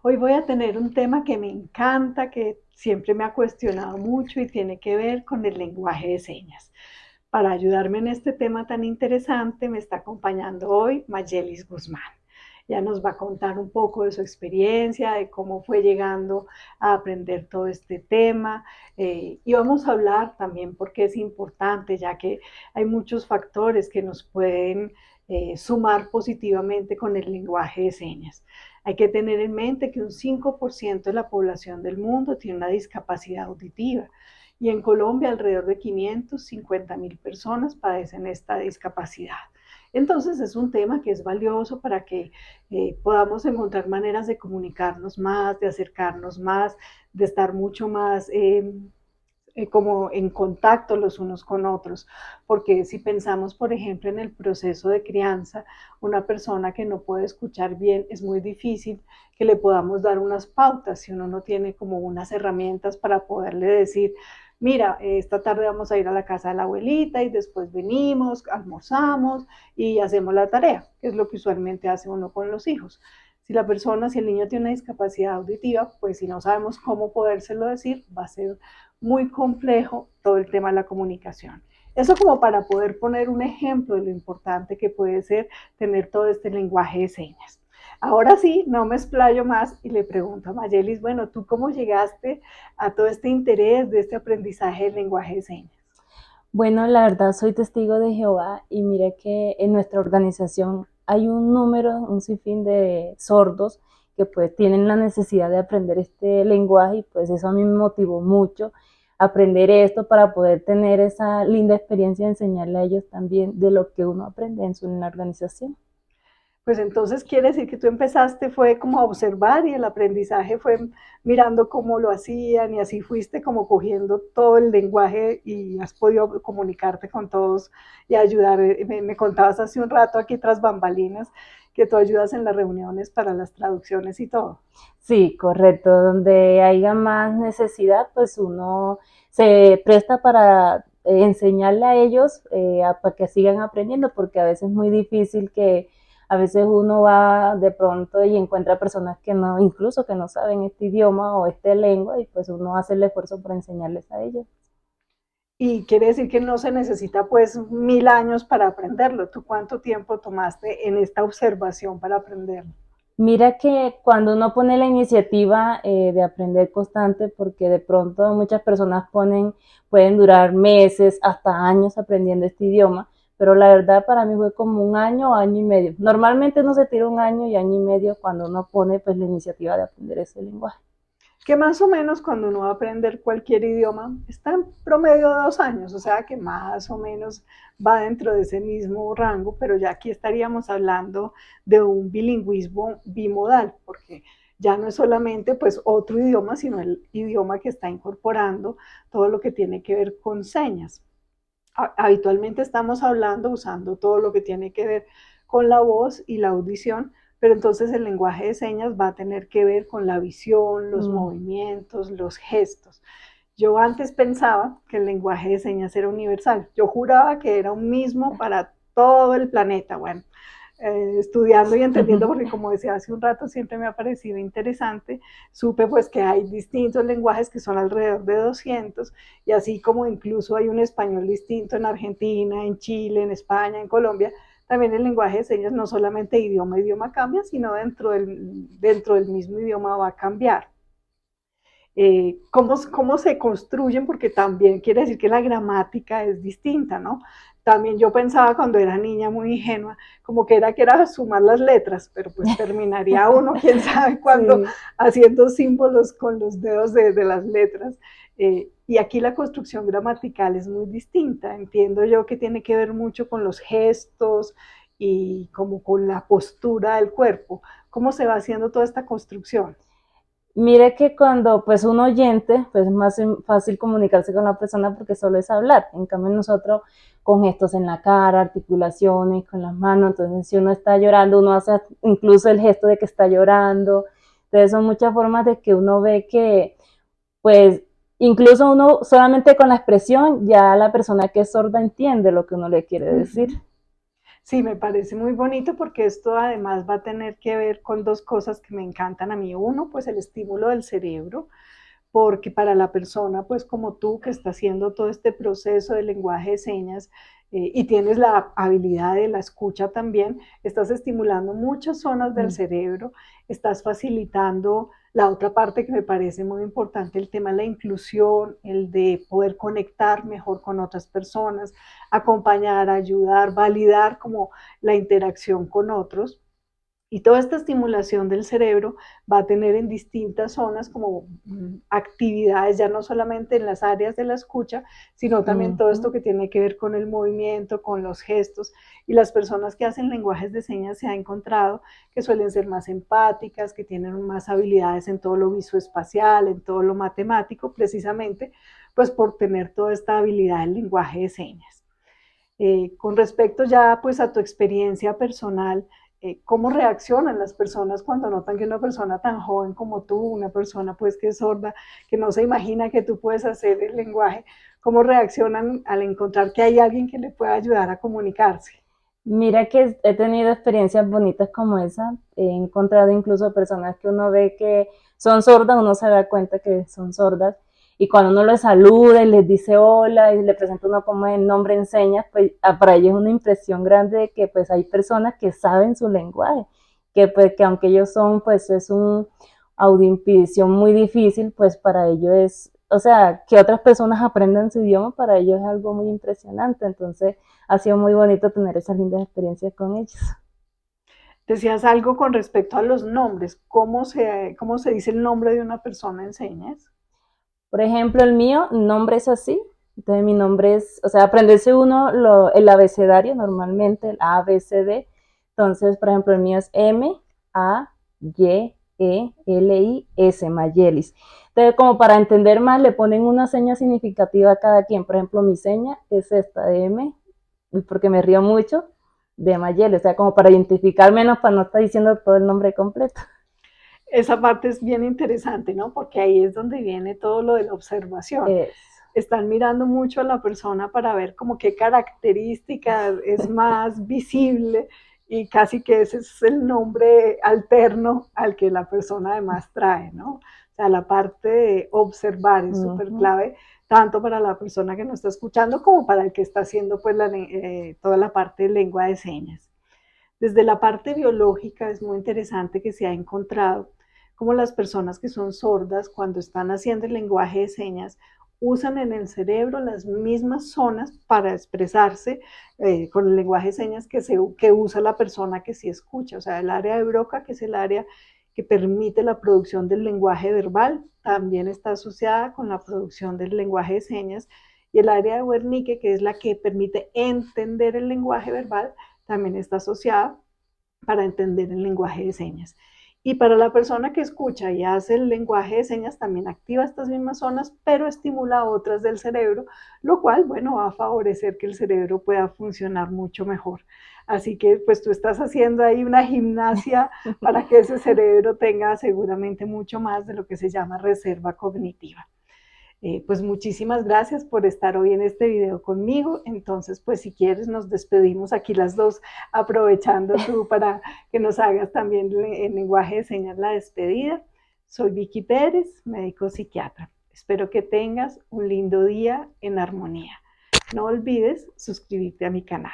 Hoy voy a tener un tema que me encanta, que siempre me ha cuestionado mucho y tiene que ver con el lenguaje de señas. Para ayudarme en este tema tan interesante me está acompañando hoy Mayelis Guzmán. Ya nos va a contar un poco de su experiencia, de cómo fue llegando a aprender todo este tema y vamos a hablar también porque es importante, ya que hay muchos factores que nos pueden sumar positivamente con el lenguaje de señas. Hay que tener en mente que un 5% de la población del mundo tiene una discapacidad auditiva y en Colombia alrededor de 550.000 personas padecen esta discapacidad. Entonces es un tema que es valioso para que podamos encontrar maneras de comunicarnos más, de acercarnos más, de estar mucho más como en contacto los unos con otros, porque si pensamos, por ejemplo, en el proceso de crianza, una persona que no puede escuchar bien, es muy difícil que le podamos dar unas pautas si uno no tiene como unas herramientas para poderle decir, mira, esta tarde vamos a ir a la casa de la abuelita y después venimos, almorzamos y hacemos la tarea, que es lo que usualmente hace uno con los hijos. Si la persona, si el niño tiene una discapacidad auditiva, pues si no sabemos cómo podérselo decir, va a ser muy complejo todo el tema de la comunicación. Eso como para poder poner un ejemplo de lo importante que puede ser tener todo este lenguaje de señas. Ahora sí, no me explayo más y le pregunto a Mayelis, bueno, ¿tú cómo llegaste a todo este interés de este aprendizaje del lenguaje de señas? Bueno, la verdad soy testigo de Jehová y mire que en nuestra organización hay un número, un sinfín de sordos que pues tienen la necesidad de aprender este lenguaje y pues eso a mí me motivó mucho aprender esto para poder tener esa linda experiencia de enseñarle a ellos también de lo que uno aprende en la organización. Pues entonces quiere decir que tú empezaste fue como a observar y el aprendizaje fue mirando cómo lo hacían y así fuiste como cogiendo todo el lenguaje y has podido comunicarte con todos y ayudar. Me contabas hace un rato aquí tras bambalinas que tú ayudas en las reuniones para las traducciones y todo. Sí, correcto. Donde haya más necesidad, pues uno se presta para enseñarle a ellos para que sigan aprendiendo, porque a veces es muy difícil que a veces uno va de pronto y encuentra personas que no, incluso que no saben este idioma o esta lengua, y pues uno hace el esfuerzo por enseñarles a ellos. Y quiere decir que no se necesita pues 1000 años para aprenderlo. ¿Tú cuánto tiempo tomaste en esta observación para aprenderlo? Mira que cuando uno pone la iniciativa de aprender constante, porque de pronto muchas personas pueden durar meses, hasta años aprendiendo este idioma, pero la verdad para mí fue como un año, año y medio. Normalmente no se tira un año y año y medio cuando uno pone pues la iniciativa de aprender ese lenguaje. Que más o menos cuando uno va a aprender cualquier idioma está en promedio de 2 años, o sea que más o menos va dentro de ese mismo rango, pero ya aquí estaríamos hablando de un bilingüismo bimodal, porque ya no es solamente pues otro idioma, sino el idioma que está incorporando todo lo que tiene que ver con señas. Habitualmente estamos hablando usando todo lo que tiene que ver con la voz y la audición, pero entonces el lenguaje de señas va a tener que ver con la visión, los Mm. movimientos, los gestos. Yo antes pensaba que el lenguaje de señas era universal. Yo juraba que era un mismo para todo el planeta. Bueno, estudiando y entendiendo, porque como decía hace un rato, siempre me ha parecido interesante, supe pues que hay distintos lenguajes que son alrededor de 200 y así como incluso hay un español distinto en Argentina, en Chile, en España, en Colombia, también el lenguaje de señas no solamente idioma a idioma cambia, sino dentro del mismo idioma va a cambiar. Cómo se construyen, porque también quiere decir que la gramática es distinta, ¿no? También yo pensaba cuando era niña muy ingenua, como que era sumar las letras, pero pues terminaría uno, quién sabe cuándo, Sí. haciendo símbolos con los dedos de las letras. Y aquí la construcción gramatical es muy distinta, entiendo yo que tiene que ver mucho con los gestos y como con la postura del cuerpo. ¿Cómo se va haciendo toda esta construcción? Mire que cuando pues un oyente, pues es más fácil comunicarse con la persona porque solo es hablar. En cambio nosotros con gestos en la cara, articulaciones, con las manos, entonces si uno está llorando, uno hace incluso el gesto de que está llorando. Entonces son muchas formas de que uno ve que pues incluso uno solamente con la expresión ya la persona que es sorda entiende lo que uno le quiere Uh decir. -huh. Sí, me parece muy bonito porque esto además va a tener que ver con dos cosas que me encantan a mí. Uno, pues el estímulo del cerebro, porque para la persona, pues como tú, que está haciendo todo este proceso de lenguaje de señas y tienes la habilidad de la escucha también, estás estimulando muchas zonas del Mm. cerebro, estás facilitando la otra parte que me parece muy importante, el tema de la inclusión, el de poder conectar mejor con otras personas, acompañar, ayudar, validar como la interacción con otros. Y toda esta estimulación del cerebro va a tener en distintas zonas como actividades, ya no solamente en las áreas de la escucha, sino también todo esto Ujú. que tiene que ver con el movimiento, con los gestos. Y las personas que hacen lenguajes de señas se ha encontrado que suelen ser más empáticas, que tienen más habilidades en todo lo visoespacial, en todo lo matemático, precisamente pues por tener toda esta habilidad del lenguaje de señas. Con respecto ya pues a tu experiencia personal, ¿cómo reaccionan las personas cuando notan que una persona tan joven como tú, una persona pues que es sorda, que no se imagina que tú puedes hacer el lenguaje, cómo reaccionan al encontrar que hay alguien que le pueda ayudar a comunicarse? Mira que he tenido experiencias bonitas como esa. He encontrado incluso personas que uno ve que son sordas, uno se da cuenta que son sordas. Y cuando uno les saluda y les dice hola y le presenta uno como el nombre en señas, pues para ellos es una impresión grande de que pues hay personas que saben su lenguaje, que pues que aunque ellos son, pues es un audioimpedición muy difícil, pues para ellos es, o sea, que otras personas aprendan su idioma, para ellos es algo muy impresionante. Entonces, ha sido muy bonito tener esas lindas experiencias con ellos. Decías algo con respecto a los nombres, cómo se dice el nombre de una persona en señas? Por ejemplo, el mío, nombre es así. Entonces, mi nombre es, o sea, aprenderse uno el abecedario normalmente, el A, B, C, D. Entonces, por ejemplo, el mío es M, A, Y, E, L, I, S, Mayelis. Entonces, como para entender más, le ponen una seña significativa a cada quien. Por ejemplo, mi seña es esta de M, porque me río mucho, de Mayeli. O sea, como para identificar menos, para no estar diciendo todo el nombre completo. Esa parte es bien interesante, ¿no? Porque ahí es donde viene todo lo de la observación. Es, Están mirando mucho a la persona para ver como qué característica es más visible y casi que ese es el nombre alterno al que la persona además trae, ¿no? O sea, la parte de observar es súper uh-huh. clave, tanto para la persona que nos está escuchando como para el que está haciendo pues toda la parte de lengua de señas. Desde la parte biológica es muy interesante que se ha encontrado cómo las personas que son sordas cuando están haciendo el lenguaje de señas usan en el cerebro las mismas zonas para expresarse con el lenguaje de señas que usa la persona que sí escucha. O sea, el área de Broca, que es el área que permite la producción del lenguaje verbal, también está asociada con la producción del lenguaje de señas. Y el área de Wernicke, que es la que permite entender el lenguaje verbal, también está asociada para entender el lenguaje de señas. Y para la persona que escucha y hace el lenguaje de señas, también activa estas mismas zonas, pero estimula otras del cerebro, lo cual, bueno, va a favorecer que el cerebro pueda funcionar mucho mejor. Así que, pues tú estás haciendo ahí una gimnasia para que ese cerebro tenga seguramente mucho más de lo que se llama reserva cognitiva. Pues muchísimas gracias por estar hoy en este video conmigo. Entonces, pues si quieres, nos despedimos aquí las dos, aprovechando tú para que nos hagas también en lenguaje de señas la despedida. Soy Vicky Pérez, médico psiquiatra. Espero que tengas un lindo día en armonía. No olvides suscribirte a mi canal.